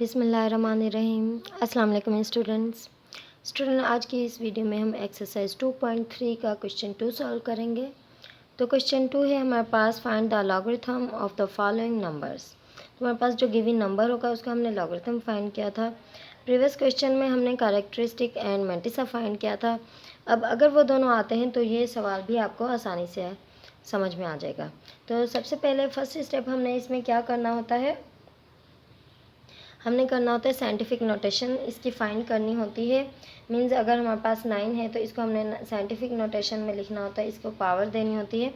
बिस्मिल्लाहिर्रहमानिर्रहीम। अस्सलाम वालेकुम स्टूडेंट, आज की इस वीडियो में हम एक्सरसाइज 2.3 का क्वेश्चन 2 सॉल्व करेंगे। तो क्वेश्चन 2 है हमारे पास, find the logarithm of the following numbers. तो हमारे पास जो गिवन नंबर होगा उसका हमने लॉगरिथम फाइंड किया था। प्रीवियस क्वेश्चन में हमने कैरेक्टरिस्टिक एंड मैंटिसा फाइंड किया था। अब अगर वो दोनों आते हैं तो ये सवाल भी आपको आसानी से समझ में आ जाएगा। तो सबसे पहले फर्स्ट स्टेप हमने इसमें क्या करना होता है, हमने करना होता है साइंटिफिक नोटेशन इसकी फाइंड करनी होती है। मींस अगर हमारे पास 9 है तो इसको हमने साइंटिफिक नोटेशन में लिखना होता है, इसको पावर देनी होती है।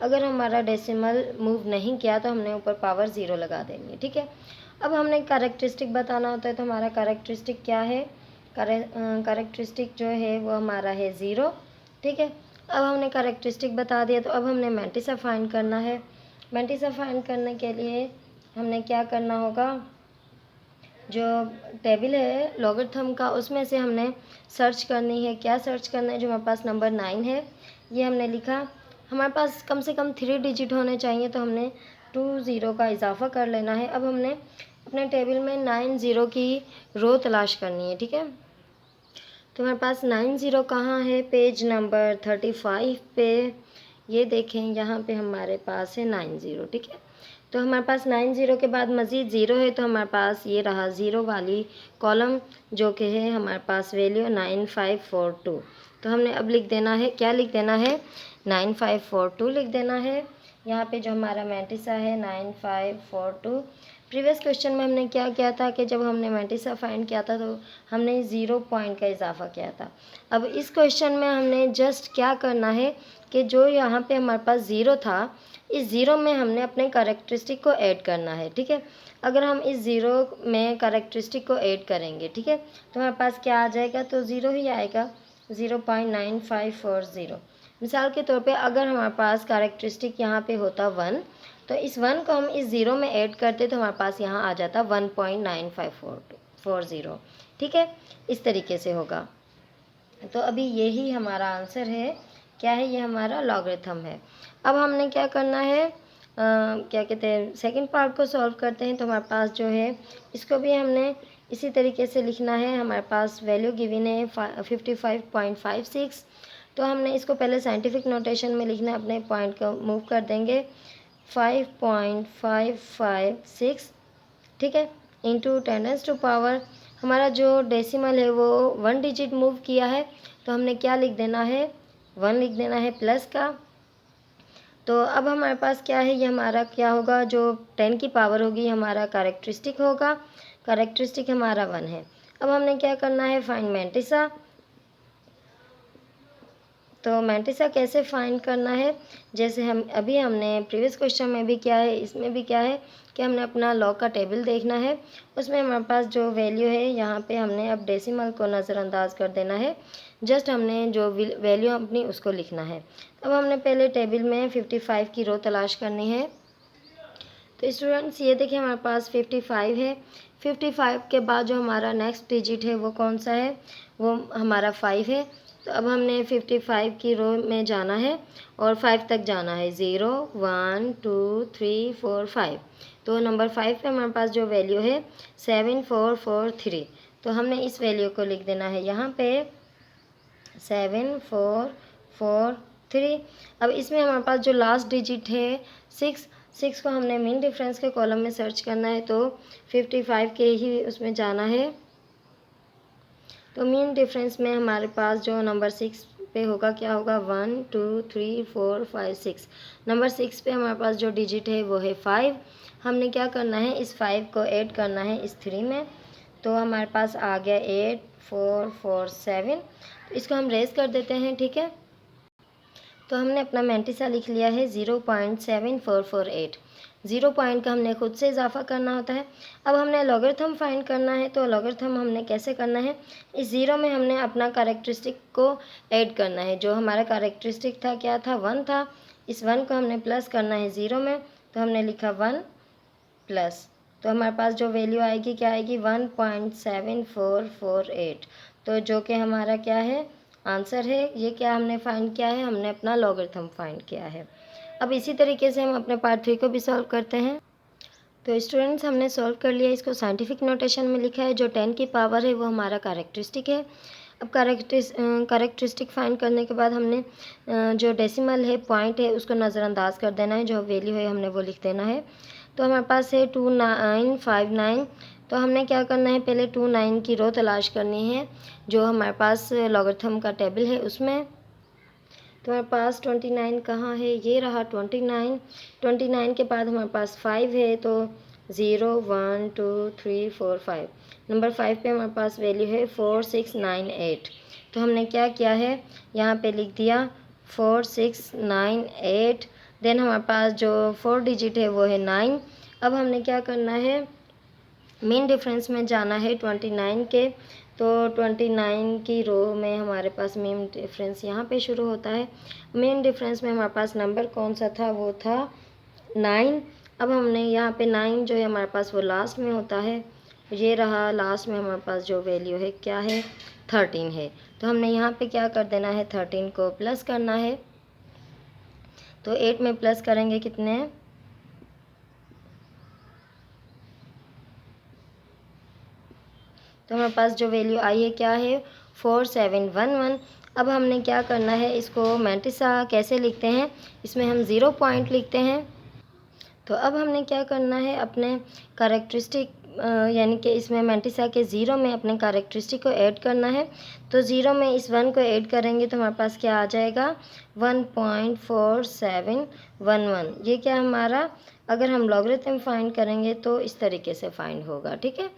अगर हमारा डेसिमल मूव नहीं किया तो हमने ऊपर पावर 0 लगा देनी है, ठीक है। अब हमने कैरेक्टरिस्टिक बताना होता है, तो हमारा कैरेक्टरिस्टिक क्या है, कैरेक्टरिस्टिक जो है वो हमारा है 0, ठीक है। अब हमने कैरेक्टरिस्टिक बता दिया, तो अब हमने मैंटिसा फाइंड करना है। मैंटिसा फाइंड करने के लिए हमने क्या करना होगा, जो टेबल है लॉगरिथम का उसमें से हमने सर्च करनी है। क्या सर्च करना है, जो हमारे पास नंबर 9 है ये हमने लिखा। हमारे पास कम से कम 3 डिजिट होने चाहिए, तो हमने 2 ज़ीरो का इजाफा कर लेना है। अब हमने अपने टेबल में 9 ज़ीरो की रो तलाश करनी है, ठीक है। तो हमारे पास 9 ज़ीरो कहाँ है, पेज नंबर 35 पे ये देखें, यहाँ पे हमारे पास है 9 ज़ीरो, ठीक है। तो हमारे पास 9 ज़ीरो के बाद मज़ीद ज़ीरो है, तो हमारे पास ये रहा ज़ीरो वाली कॉलम, जो कि है हमारे पास वैल्यू 9542। तो हमने अब लिख देना है, क्या लिख देना है, 9542 लिख देना है। यहाँ पे जो हमारा मैंटिसा है 9542। प्रीवियस क्वेश्चन में हमने क्या किया था कि जब हमने मैंटिसा फाइंड किया था तो हमने 0 पॉइंट का इजाफा किया था। अब इस क्वेश्चन में हमने जस्ट क्या करना है कि जो यहाँ पे हमारे पास 0 था, इस ज़ीरो में हमने अपने कैरेक्टरिस्टिक को ऐड करना है, ठीक है। अगर हम इस ज़ीरो में कैरेक्टरिस्टिक को ऐड करेंगे, ठीक है, तो हमारे पास क्या आ जाएगा, तो 0 ही आएगा, 0.9540। मिसाल के तौर पे अगर हमारे पास कैरेक्टरिस्टिक यहाँ पे होता 1, तो इस 1 को हम इस ज़ीरो में ऐड करते तो हमारे पास यहाँ आ जाता 1.9540, ठीक है। इस तरीके से होगा। तो अभी यही हमारा आंसर है, क्या है, ये हमारा लॉगरिथम है। अब हमने क्या करना है, क्या कहते हैं, सेकंड पार्ट को सॉल्व करते हैं। तो हमारे पास जो है इसको भी हमने इसी तरीके से लिखना है। हमारे पास वैल्यू गिवन है 55.56। तो हमने इसको पहले साइंटिफिक नोटेशन में लिखना है, अपने पॉइंट को मूव कर देंगे 5.556, ठीक है, इंटू 10⁻⁴। हमारा जो डेसिमल है वो 1 डिजिट मूव किया है, तो हमने क्या लिख देना है, 1 लिख देना है प्लस का। तो अब हमारे पास क्या है, ये हमारा क्या होगा, जो 10 की पावर होगी हमारा कैरेक्टरिस्टिक होगा। कैरेक्टरिस्टिक हमारा 1 है। अब हमने क्या करना है, फाइंड मैंटिसा। तो मैंटिसा कैसे फाइंड करना है, जैसे हमने प्रीवियस क्वेश्चन में भी किया है, इसमें भी क्या है कि हमने अपना लॉग का टेबल देखना है। उसमें हमारे पास जो वैल्यू है यहाँ पे हमने अब डेसिमल को नज़रअंदाज कर देना है, जस्ट हमने जो वैल्यू अपनी उसको लिखना है। अब हमने पहले टेबल में 55 की रो तलाश करनी है। तो स्टूडेंट्स ये देखिए हमारे पास 55 है। 55 के बाद जो हमारा नेक्स्ट डिजिट है वो कौन सा है, वो हमारा 5 है। तो अब हमने 55 की रो में जाना है और 5 तक जाना है, 0 1 2 3 4 5। तो नंबर 5 पे हमारे पास जो वैल्यू है 7443। तो हमने इस वैल्यू को लिख देना है यहाँ पे 7443। अब इसमें हमारे पास जो लास्ट डिजिट है 6 को हमने मीन डिफरेंस के कॉलम में सर्च करना है, तो 55 के ही उसमें जाना है। तो मीन डिफरेंस में हमारे पास जो नंबर 6 पे होगा, क्या होगा, 1 2 3 4 5 6। नंबर 6 पे हमारे पास जो डिजिट है वो है 5। हमने क्या करना है, इस 5 को ऐड करना है इस 3 में, तो हमारे पास आ गया 8447। तो इसको हम रेज कर देते हैं, ठीक है। तो हमने अपना मैंटिसा लिख लिया है 0.7448। 0 पॉइंट का हमने खुद से इजाफा करना होता है। अब हमने लॉगरिथम फाइंड करना है, तो लॉगरिथम हमने कैसे करना है, इस 0 में हमने अपना कैरेक्टरिस्टिक को ऐड करना है। जो हमारा कैरेक्टरिस्टिक था क्या था, 1 था। इस 1 को हमने प्लस करना है 0 में, तो हमने लिखा 1 प्लस। तो हमारे पास जो वैल्यू आएगी क्या आएगी, 1.7448। तो जो कि हमारा क्या है, आंसर है। ये क्या हमने फाइंड किया है, हमने अपना लॉगरिथम फाइंड किया है। अब इसी तरीके से हम अपने पार्ट 3 को भी सॉल्व करते हैं। तो स्टूडेंट्स हमने सॉल्व कर लिया, इसको साइंटिफिक नोटेशन में लिखा है। जो 10 की पावर है वो हमारा कैरेक्टरिस्टिक है। अब कैरेक्टरिस्टिक फाइंड करने के बाद हमने जो डेसिमल है, पॉइंट है, उसको नज़रअंदाज कर देना है। जो वैल्यू है हमने वो लिख देना है। तो हमारे पास है 2959। तो हमने क्या करना है, पहले 29 की रो तलाश करनी है जो हमारे पास लॉगरिथम का टेबल है उसमें। तो हमारे पास 29 कहाँ है, ये रहा 29। 29 के बाद हमारे पास 5 है, तो 0 1 2 3 4 5। नंबर 5 पे हमारे पास वैल्यू है 4698। तो हमने क्या किया है, यहाँ पे लिख दिया 4698। देन हमारे पास जो 4 डिजिट है वो है 9। अब हमने क्या करना है, मेन डिफरेंस में जाना है 29 के। तो 29 की रो में हमारे पास मेन डिफरेंस यहाँ पे शुरू होता है। मेन डिफरेंस में हमारे पास नंबर कौन सा था, वो था 9। अब हमने यहाँ पे 9 जो है हमारे पास वो लास्ट में होता है। ये रहा लास्ट में हमारे पास जो वैल्यू है क्या है, 13 है। तो हमने यहाँ पे क्या कर देना है, 13 को प्लस करना है। तो 8 में प्लस करेंगे कितने, तो हमारे पास जो वैल्यू आई है क्या है, 4711। अब हमने क्या करना है, इसको मैंटिसा कैसे लिखते हैं, इसमें हम 0 पॉइंट लिखते हैं। तो अब हमने क्या करना है, अपने कैरेक्टरिस्टिक यानी कि इसमें मैंटिसा के 0 में अपने कैरेक्टरिस्टिक को ऐड करना है। तो 0 में इस 1 को ऐड करेंगे तो हमारे पास क्या आ जाएगा, 1.4711। ये क्या हमारा, अगर हम लॉगरिथम फाइंड करेंगे तो इस तरीके से फाइंड होगा। ठीक है,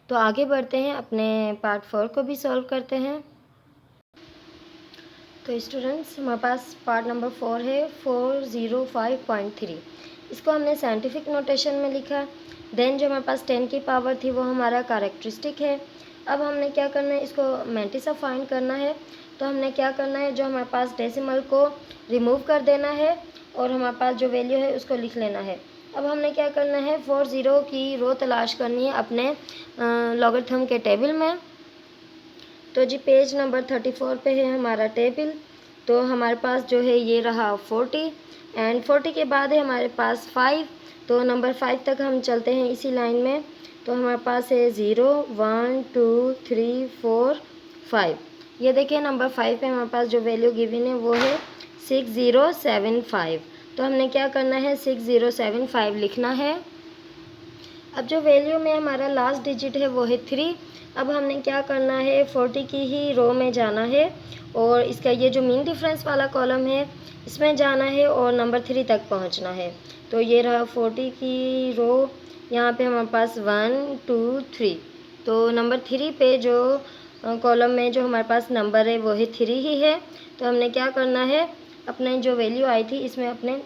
तो आगे बढ़ते हैं, अपने पार्ट 4 को भी सॉल्व करते हैं। तो स्टूडेंट्स हमारे पास पार्ट नंबर 4 है 405.3। इसको हमने साइंटिफिक नोटेशन में लिखा। देन जो हमारे पास 10 की पावर थी वो हमारा कैरेक्टरिस्टिक है। अब हमने क्या करना है, इसको मैंटिसा फाइंड करना है। तो हमने क्या करना है, जो हमारे पास डेसिमल को रिमूव कर देना है और हमारे पास जो वैल्यू है उसको लिख लेना है। अब हमने क्या करना है, 40 की रो तलाश करनी है अपने लॉगरिथम के टेबल में। तो जी पेज नंबर 34 पे है हमारा टेबल। तो हमारे पास जो है ये रहा 40 एंड 40 के बाद है हमारे पास 5। तो नंबर 5 तक हम चलते हैं इसी लाइन में। तो हमारे पास है 0 1 2 3 4 5। ये देखिए नंबर 5 पे हमारे पास जो वैल्यू गिवन है वो है 6075। तो हमने क्या करना है, 6075 लिखना है। अब जो वैल्यू में हमारा लास्ट डिजिट है वो है 3। अब हमने क्या करना है, 40 की ही रो में जाना है और इसका ये जो मीन डिफरेंस वाला कॉलम है इसमें जाना है और नंबर 3 तक पहुंचना है। तो ये रहा 40 की रो, यहाँ पे हमारे पास 1 2 3। तो नंबर 3 पे जो कॉलम में जो हमारे पास नंबर है वो है 3 ही है। तो हमने क्या करना है, अपने जो वैल्यू आई थी इसमें अपने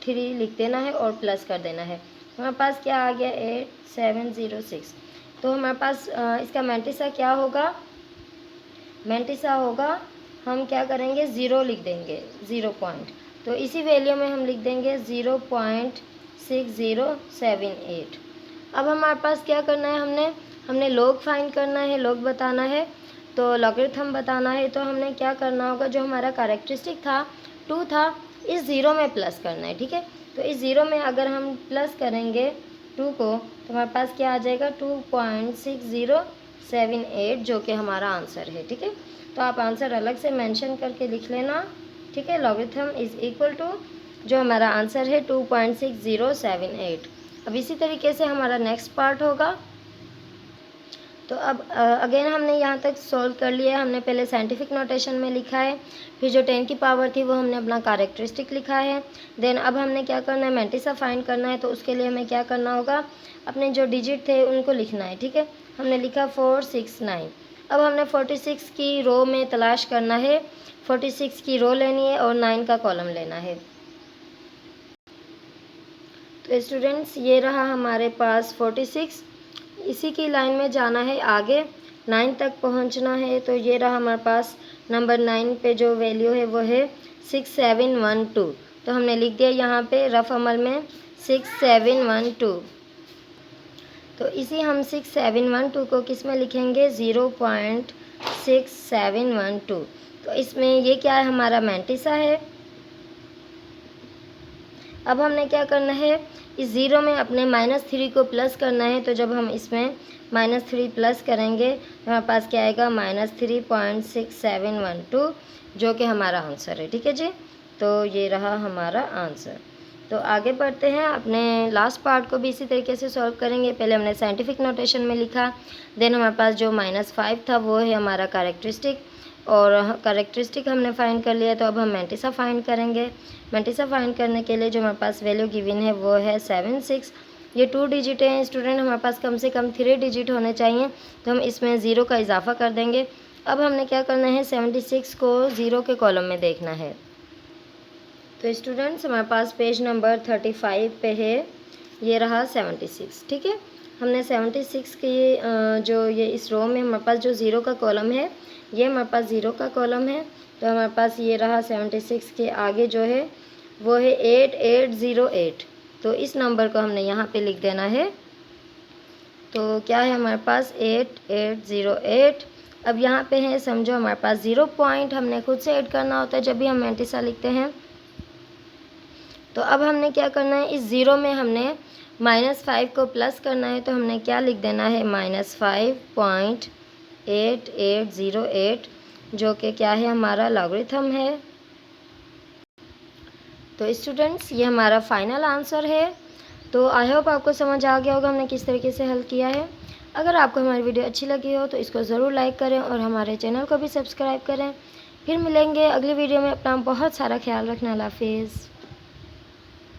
3 लिख देना है और प्लस कर देना है। हमारे पास क्या आ गया, 8706। तो हमारे पास इसका मैंटिसा क्या होगा, मैंटिसा होगा, हम क्या करेंगे 0 लिख देंगे, 0 पॉइंट। तो इसी वैल्यू में हम लिख देंगे 0.6078। अब हमारे पास क्या करना है, हमने लॉग फाइंड करना है, लॉग बताना है, तो लॉगरिथम बताना है। तो हमने क्या करना होगा, जो हमारा कैरेक्टरिस्टिक था 2 था, इस 0 में प्लस करना है। ठीक है, तो इस 0 में अगर हम प्लस करेंगे 2 को तो हमारे पास क्या आ जाएगा, 2.6078 जो कि हमारा आंसर है। ठीक है, तो आप आंसर अलग से मेंशन करके लिख लेना। ठीक है, लॉगरिथम इज इक्वल टू जो हमारा आंसर है 2.6078। अब इसी तरीके से हमारा नेक्स्ट पार्ट होगा। तो अब अगेन हमने यहाँ तक सॉल्व कर लिया है। हमने पहले साइंटिफिक नोटेशन में लिखा है, फिर जो 10 की पावर थी वो हमने अपना कैरेक्टरिस्टिक लिखा है। देन अब हमने क्या करना है, मैंटिसा फाइंड करना है। तो उसके लिए हमें क्या करना होगा, अपने जो डिजिट थे उनको लिखना है। ठीक है, हमने लिखा 469। अब हमने 46 की रो में तलाश करना है, 46 की रो लेनी है और 9 का कॉलम लेना है। तो स्टूडेंट्स ये रहा हमारे पास 46, इसी की लाइन में जाना है आगे, 9 तक पहुंचना है। तो ये रहा हमारे पास नंबर 9 पे जो वैल्यू है वो है 6712। तो हमने लिख दिया यहाँ पे रफ अमल में 6712। तो इसी हम 6712 को किस में लिखेंगे, 0.6712। तो इसमें ये क्या है, हमारा मैंटिसा है। अब हमने क्या करना है, इस ज़ीरो में अपने -3 को प्लस करना है। तो जब हम इसमें -3 प्लस करेंगे तो हमारे पास क्या आएगा, -3.6712, जो कि हमारा आंसर है। ठीक है जी, तो ये रहा हमारा आंसर। तो आगे बढ़ते हैं, अपने लास्ट पार्ट को भी इसी तरीके से सॉल्व करेंगे। पहले हमने साइंटिफिक नोटेशन में लिखा, देन हमारे पास जो -5 था वो है हमारा कैरेक्टरिस्टिक, और कैरेक्टरिस्टिक हमने फाइंड कर लिया। तो अब हम मैंटिसा फाइंड करेंगे। मैंटिसा फाइंड करने के लिए जो हमारे पास वैल्यू गिवन है वो है 76। ये 2 डिजिट है स्टूडेंट, हमारे पास कम से कम 3 डिजिट होने चाहिए। तो हम इसमें ज़ीरो का इजाफा कर देंगे। अब हमने क्या करना है, 76 को ज़ीरो के कॉलम में देखना है। तो स्टूडेंट्स हमारे पास पेज नंबर 35 पे है, ये रहा 76। ठीक है, हमने 76 की जो ये इस रो में हमारे पास जो ज़ीरो का कॉलम है, ये हमारे पास ज़ीरो का कॉलम है। तो हमारे पास ये रहा 76 के आगे जो है वो है 8808। तो इस नंबर को हमने यहाँ पे लिख देना है। तो क्या है हमारे पास 8808। अब यहाँ पे है, समझो हमारे पास 0 पॉइंट हमने खुद से ऐड करना होता है जब भी हम मैंटिसा लिखते हैं। तो अब हमने क्या करना है, इस ज़ीरो में हमने -5 को प्लस करना है। तो हमने क्या लिख देना है, -5.8808, जो कि क्या है, हमारा लॉगरिथम है। तो स्टूडेंट्स ये हमारा फाइनल आंसर है। तो आई होप आपको समझ आ गया होगा हमने किस तरीके से हल किया है। अगर आपको हमारी वीडियो अच्छी लगी हो तो इसको ज़रूर लाइक करें और हमारे चैनल को भी सब्सक्राइब करें। फिर मिलेंगे अगली वीडियो में। अपना बहुत सारा ख्याल रखना। अल्लाह हाफिज़।